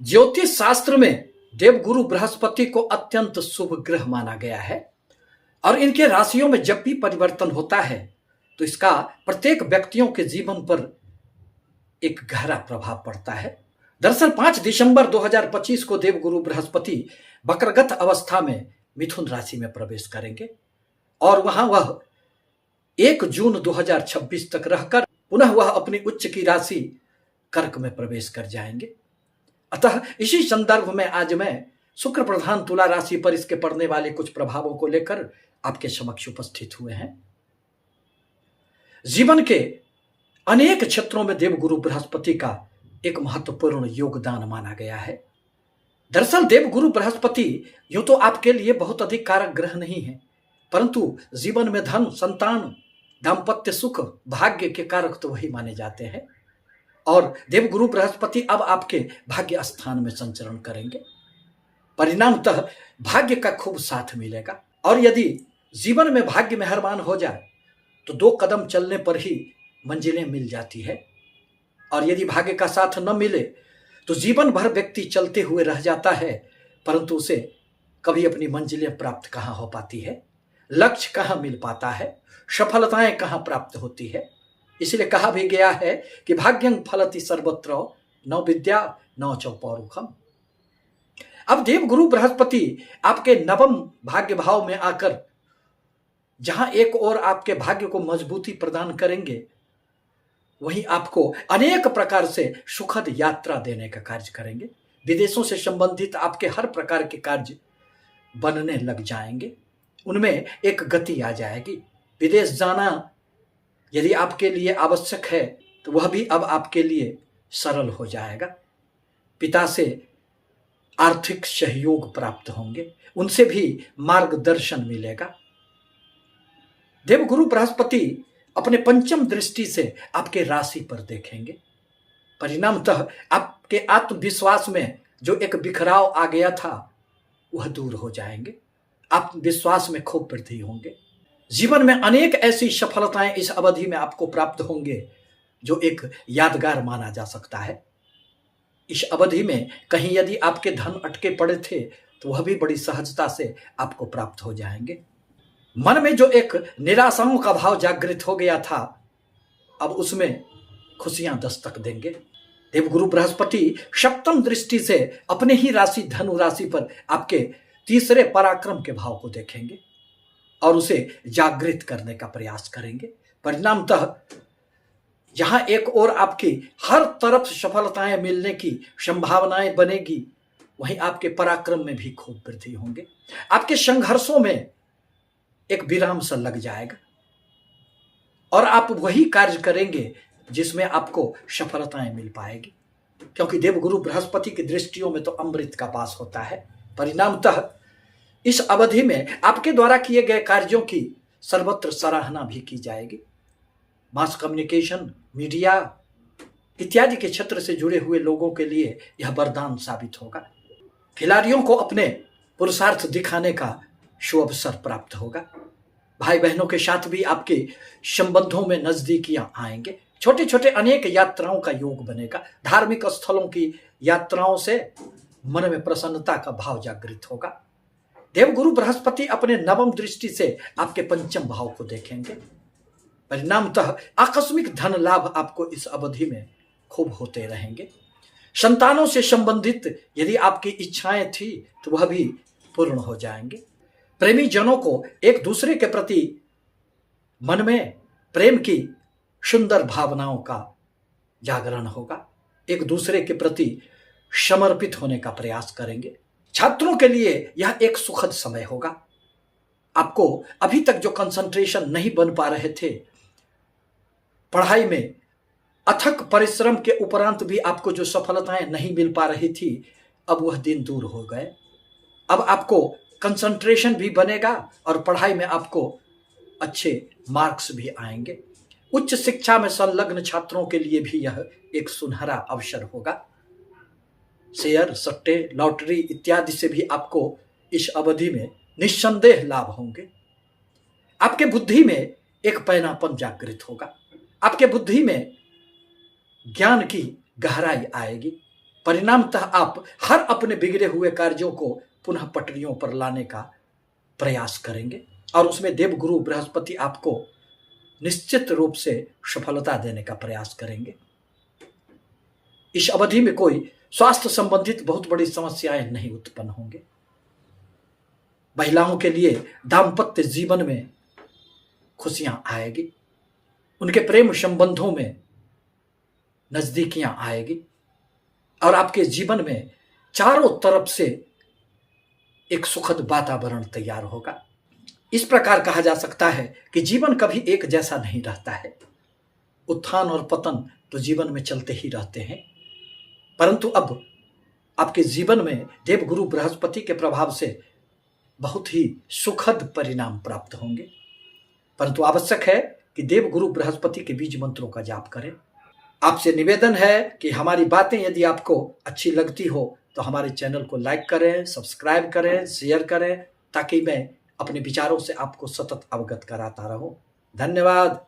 ज्योतिष शास्त्र में देवगुरु बृहस्पति को अत्यंत शुभ ग्रह माना गया है और इनके राशियों में जब भी परिवर्तन होता है तो इसका प्रत्येक व्यक्तियों के जीवन पर एक गहरा प्रभाव पड़ता है। दरअसल 5 दिसंबर 2025 को देवगुरु बृहस्पति वक्रगत अवस्था में मिथुन राशि में प्रवेश करेंगे और वहां वह 1 जून 2026 तक रहकर पुनः वह अपनी उच्च की राशि कर्क में प्रवेश कर जाएंगे। अतः इसी संदर्भ में आज मैं शुक्र प्रधान तुला राशि पर इसके पड़ने वाले कुछ प्रभावों को लेकर आपके समक्ष उपस्थित हुए हैं। जीवन के अनेक क्षेत्रों में देवगुरु बृहस्पति का एक महत्वपूर्ण योगदान माना गया है। दरअसल देवगुरु बृहस्पति यूं तो आपके लिए बहुत अधिक कारक ग्रह नहीं है, परंतु जीवन में धन, संतान, दाम्पत्य सुख, भाग्य के कारक तो वही माने जाते हैं और देवगुरु बृहस्पति अब आपके भाग्य स्थान में संचरण करेंगे। परिणामतः भाग्य का खूब साथ मिलेगा और यदि जीवन में भाग्य मेहरबान हो जाए तो 2 कदम चलने पर ही मंजिलें मिल जाती है और यदि भाग्य का साथ न मिले तो जीवन भर व्यक्ति चलते हुए रह जाता है, परंतु उसे कभी अपनी मंजिलें प्राप्त कहाँ हो पाती है, लक्ष्य कहाँ मिल पाता है, सफलताएं कहाँ प्राप्त होती है। इसलिए कहा भी गया है कि भाग्यं फलति सर्वत्र न विद्या न च पौरुषम। अब देवगुरु बृहस्पति आपके नवम भाग्य भाव में आकर जहां एक ओर आपके भाग्य को मजबूती प्रदान करेंगे, वहीं आपको अनेक प्रकार से सुखद यात्रा देने का कार्य करेंगे। विदेशों से संबंधित आपके हर प्रकार के कार्य बनने लग जाएंगे, उनमें एक गति आ जाएगी। विदेश जाना यदि आपके लिए आवश्यक है तो वह भी अब आपके लिए सरल हो जाएगा। पिता से आर्थिक सहयोग प्राप्त होंगे, उनसे भी मार्गदर्शन मिलेगा। देवगुरु बृहस्पति अपने पंचम दृष्टि से आपके राशि पर देखेंगे। परिणामतः आपके आत्मविश्वास में जो एक बिखराव आ गया था वह दूर हो जाएंगे। आत्मविश्वास में खूब वृद्धि होंगे। जीवन में अनेक ऐसी सफलताएं इस अवधि में आपको प्राप्त होंगे जो एक यादगार माना जा सकता है। इस अवधि में कहीं यदि आपके धन अटके पड़े थे तो वह भी बड़ी सहजता से आपको प्राप्त हो जाएंगे। मन में जो एक निराशाओं का भाव जागृत हो गया था, अब उसमें खुशियां दस्तक देंगे। देवगुरु बृहस्पति सप्तम दृष्टि से अपने ही राशि धनु राशि पर आपके तीसरे पराक्रम के भाव को देखेंगे और उसे जागृत करने का प्रयास करेंगे। परिणामतः जहां एक ओर आपकी हर तरफ सफलताएं मिलने की संभावनाएं बनेगी, वहीं आपके पराक्रम में भी खूब वृद्धि होंगे। आपके संघर्षों में एक विराम सा लग जाएगा और आप वही कार्य करेंगे जिसमें आपको सफलताएं मिल पाएगी, क्योंकि देवगुरु बृहस्पति की दृष्टियों में तो अमृत का पास होता है। परिणामतः इस अवधि में आपके द्वारा किए गए कार्यों की सर्वत्र सराहना भी की जाएगी। मास कम्युनिकेशन, मीडिया इत्यादि के क्षेत्र से जुड़े हुए लोगों के लिए यह वरदान साबित होगा। खिलाड़ियों को अपने पुरुषार्थ दिखाने का शुभ प्राप्त होगा। भाई बहनों के साथ भी आपके संबंधों में नजदीकियां आएंगे। छोटे छोटे अनेक यात्राओं का योग बनेगा। धार्मिक स्थलों की यात्राओं से मन में प्रसन्नता का भाव जागृत होगा। देवगुरु बृहस्पति अपने नवम दृष्टि से आपके पंचम भाव को देखेंगे। परिणामतः आकस्मिक धन लाभ आपको इस अवधि में खूब होते रहेंगे। संतानों से संबंधित यदि आपकी इच्छाएं थी तो वह भी पूर्ण हो जाएंगे। प्रेमी जनों को एक दूसरे के प्रति मन में प्रेम की सुंदर भावनाओं का जागरण होगा। एक दूसरे के प्रति समर्पित होने का प्रयास करेंगे। छात्रों के लिए यह एक सुखद समय होगा। आपको अभी तक जो कंसंट्रेशन नहीं बन पा रहे थे पढ़ाई में, अथक परिश्रम के उपरांत भी आपको जो सफलताएं नहीं मिल पा रही थी, अब वह दिन दूर हो गए। अब आपको कंसंट्रेशन भी बनेगा और पढ़ाई में आपको अच्छे मार्क्स भी आएंगे। उच्च शिक्षा में संलग्न छात्रों के लिए भी यह एक सुनहरा अवसर होगा। शेयर, सट्टे, लॉटरी इत्यादि से भी आपको इस अवधि में निस्संदेह लाभ होंगे। आपके बुद्धि में एक पैनापन जागृत होगा। आपके बुद्धि में ज्ञान की गहराई आएगी। परिणामतः आप हर अपने बिगड़े हुए कार्यों को पुनः पटरियों पर लाने का प्रयास करेंगे और उसमें देवगुरु बृहस्पति आपको निश्चित रूप से सफलता देने का प्रयास करेंगे। इस अवधि में कोई स्वास्थ्य संबंधित बहुत बड़ी समस्याएं नहीं उत्पन्न होंगे। महिलाओं के लिए दाम्पत्य जीवन में खुशियां आएगी, उनके प्रेम संबंधों में नजदीकियां आएगी और आपके जीवन में चारों तरफ से एक सुखद वातावरण तैयार होगा। इस प्रकार कहा जा सकता है कि जीवन कभी एक जैसा नहीं रहता है। उत्थान और पतन तो जीवन में चलते ही रहते हैं, परंतु अब आपके जीवन में देवगुरु बृहस्पति के प्रभाव से बहुत ही सुखद परिणाम प्राप्त होंगे। परंतु आवश्यक है कि देवगुरु बृहस्पति के बीज मंत्रों का जाप करें। आपसे निवेदन है कि हमारी बातें यदि आपको अच्छी लगती हो तो हमारे चैनल को लाइक करें, सब्सक्राइब करें, शेयर करें, ताकि मैं अपने विचारों से आपको सतत अवगत कराता रहूं। धन्यवाद।